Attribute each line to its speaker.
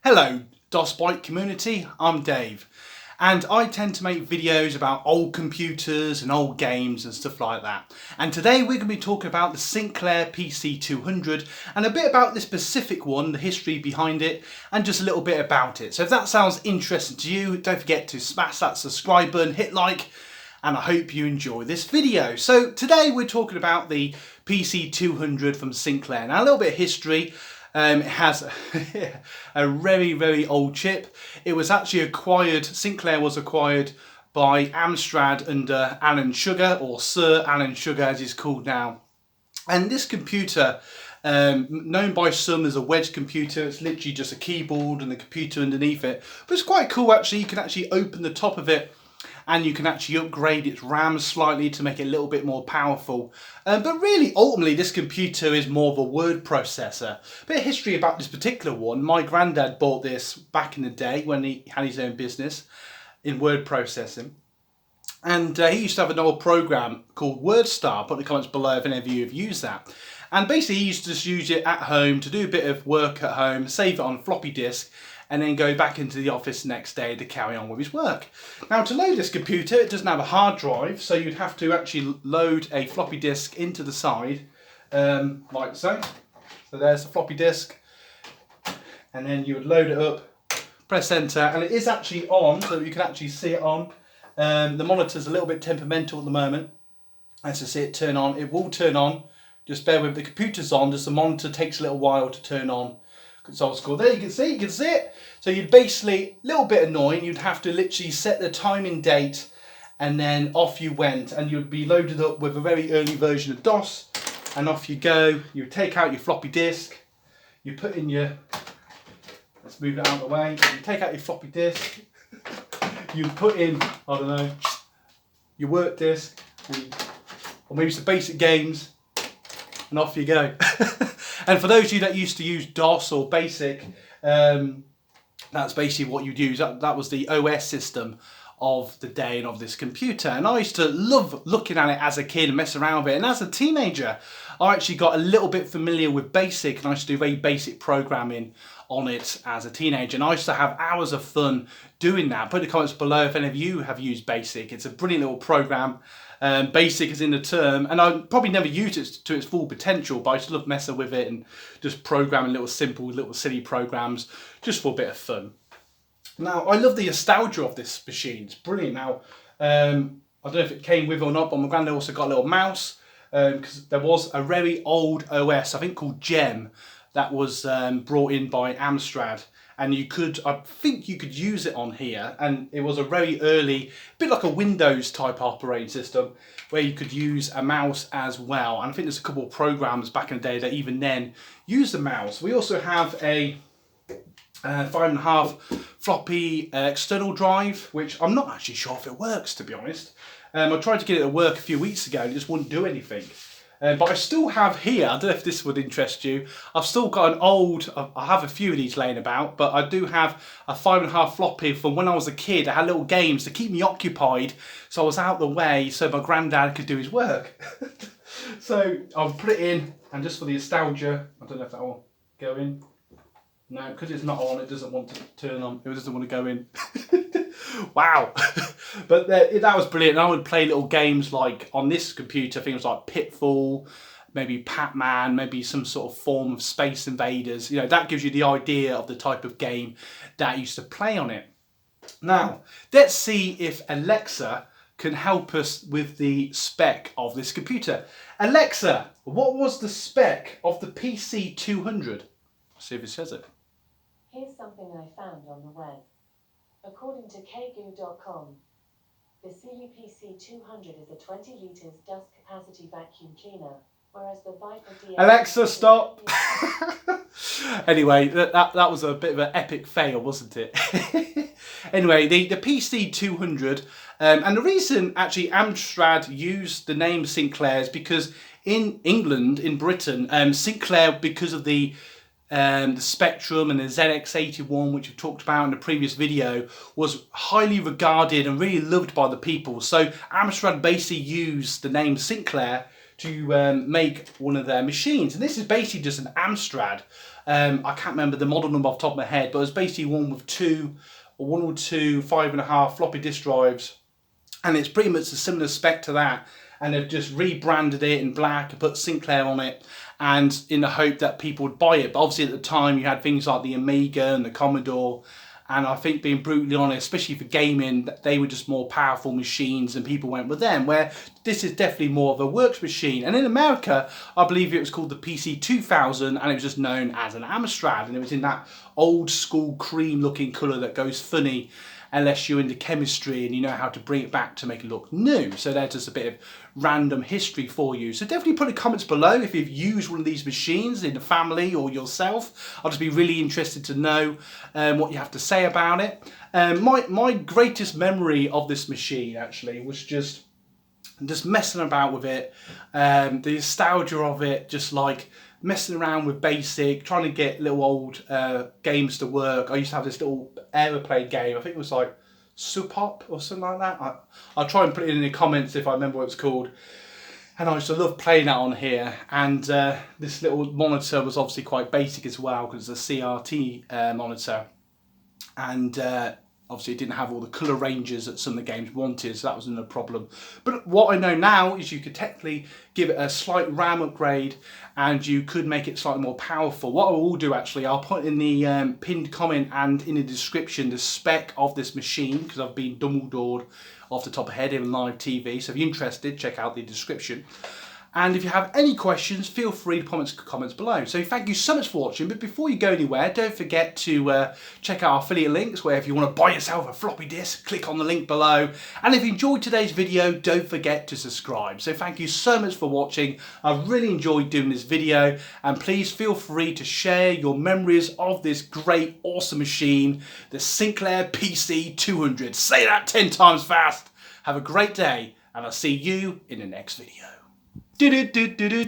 Speaker 1: Hello DOS Bike community, I'm Dave and I tend to make videos about old computers and old games and stuff like that. And today we're going to be talking about the Sinclair PC200 and a bit about this specific one, the history behind it and just a little bit about it. So if that sounds interesting to you, don't forget to smash that subscribe button, hit like, and I hope you enjoy this video. So today we're talking about the PC200 from Sinclair. Now a little bit of history. It has a very old chip. It was actually acquired, Sinclair was acquired by Amstrad under Alan Sugar, or Sir Alan Sugar as he's called now. And this computer, known by some as a wedge computer, it's literally just a keyboard and the computer underneath it. But it's quite cool actually, you can actually open the top of it and you can actually upgrade its RAM slightly to make it a little bit more powerful. But really, ultimately, this computer is more of a word processor. A bit of history about this particular one. My granddad bought this back in the day when he had his own business in word processing. And he used to have an old program called WordStar. Put in the comments below if any of you have used that. And basically, he used to just use it at home to do a bit of work at home, save it on floppy disk, and then go back into the office the next day to carry on with his work. Now to load this computer, it doesn't have a hard drive, so you'd have to actually load a floppy disk into the side, like so. So there's the floppy disk, and then you would load it up, press enter, and it is actually on, so you can actually see it on. The monitor's a little bit temperamental at the moment. As I see it turn on, it will turn on. Just bear with, the computer's on, just the monitor takes a little while to turn on. It's old school. There you can see it. So you'd basically, a little bit annoying, you'd have to literally set the time and date and then off you went and you'd be loaded up with a very early version of DOS and off you go. You take out your floppy disk, you put in your, let's move it out of the way, you take out your floppy disk, you put in, I don't know, your work disk or maybe some basic games and off you go. And for those of you that used to use DOS or BASIC, that's basically what you'd use. That was the OS system of the day and of this computer. And I used to love looking at it as a kid and mess around with it. And as a teenager, I actually got a little bit familiar with BASIC and I used to do very basic programming on it as a teenager. And I used to have hours of fun doing that. Put in the comments below if any of you have used BASIC. It's a brilliant little program. BASIC is in the term, and I probably never used it to its full potential, but I just love messing with it and just programming little simple, little silly programs just for a bit of fun. Now, I love the nostalgia of this machine. It's brilliant. Now, I don't know if it came with it or not, but my granddad also got a little mouse because there was a very old OS, I think called Gem, that was brought in by Amstrad. And you could, I think you could use it on here, and it was a very early, bit like a Windows type operating system where you could use a mouse as well. And I think there's a couple of programs back in the day that even then used the mouse. We also have a 5.5 floppy external drive, which I'm not actually sure if it works, to be honest. I tried to get it to work a few weeks ago and it just wouldn't do anything. But I still have here, I don't know if this would interest you, I've still got an old, I have a few of these laying about, but I do have a 5.5 floppy from when I was a kid. I had little games to keep me occupied, so I was out the way so my granddad could do his work. So I'll put it in, and just for the nostalgia, I don't know if that will go in. No, because it's not on, it doesn't want to turn on, it doesn't want to go in. Wow. But that was brilliant. I would play little games like on this computer, things like Pitfall, maybe Pac-Man, maybe some sort of form of Space Invaders. You know, that gives you the idea of the type of game that I used to play on it. Now, let's see if Alexa can help us with the spec of this computer. Alexa, what was the spec of the PC200? See if it says it.
Speaker 2: Here's something I found on the web. According to kgoo.com, the Sealy PC200 is a 20 litres dust capacity vacuum cleaner, whereas the Viper DS...
Speaker 1: Alexa, stop! Anyway, that was a bit of an epic fail, wasn't it? Anyway, the PC200, and the reason actually Amstrad used the name Sinclair is because in England, in Britain, Sinclair, because of the Spectrum and the ZX81, which we've talked about in the previous video, was highly regarded and really loved by the people. So Amstrad basically used the name Sinclair to make one of their machines. And this is basically just an Amstrad. I can't remember the model number off the top of my head, but it's basically one with one or two 5.5 floppy disk drives. And it's pretty much a similar spec to that. And they've just rebranded it in black and put Sinclair on it, and in the hope that people would buy it. But obviously at the time you had things like the Amiga and the Commodore, and I think, being brutally honest, especially for gaming, they were just more powerful machines and people went with them, where this is definitely more of a works machine. And in America, I believe it was called the PC200, and it was just known as an Amstrad, and it was in that old school cream looking colour that goes funny unless you're into chemistry and you know how to bring it back to make it look new. So there's just a bit of random history for you. So definitely put in the comments below if you've used one of these machines in the family or yourself. I'll just be really interested to know what you have to say about it. My greatest memory of this machine actually was just messing about with it. The nostalgia of it, just like messing around with BASIC, trying to get little old games to work. I used to have this little aeroplane game, I think it was like Supop or something like that. I'll try and put it in the comments if I remember what it's called. And I used to love playing that on here. And this little monitor was obviously quite basic as well, because it's a CRT monitor. And obviously it didn't have all the colour ranges that some of the games wanted, so that wasn't a problem. But what I know now is you could technically give it a slight RAM upgrade and you could make it slightly more powerful. What I will do actually, I'll put in the pinned comment and in the description the spec of this machine, because I've been Dumbledored off the top of head in live TV, so if you're interested, check out the description. And if you have any questions, feel free to comments below. So thank you so much for watching. But before you go anywhere, don't forget to check out our affiliate links, where if you want to buy yourself a floppy disk, click on the link below. And if you enjoyed today's video, don't forget to subscribe. So thank you so much for watching. I've really enjoyed doing this video. And please feel free to share your memories of this great, awesome machine, the Sinclair PC200. Say that 10 times fast. Have a great day, and I'll see you in the next video. Do do do do do.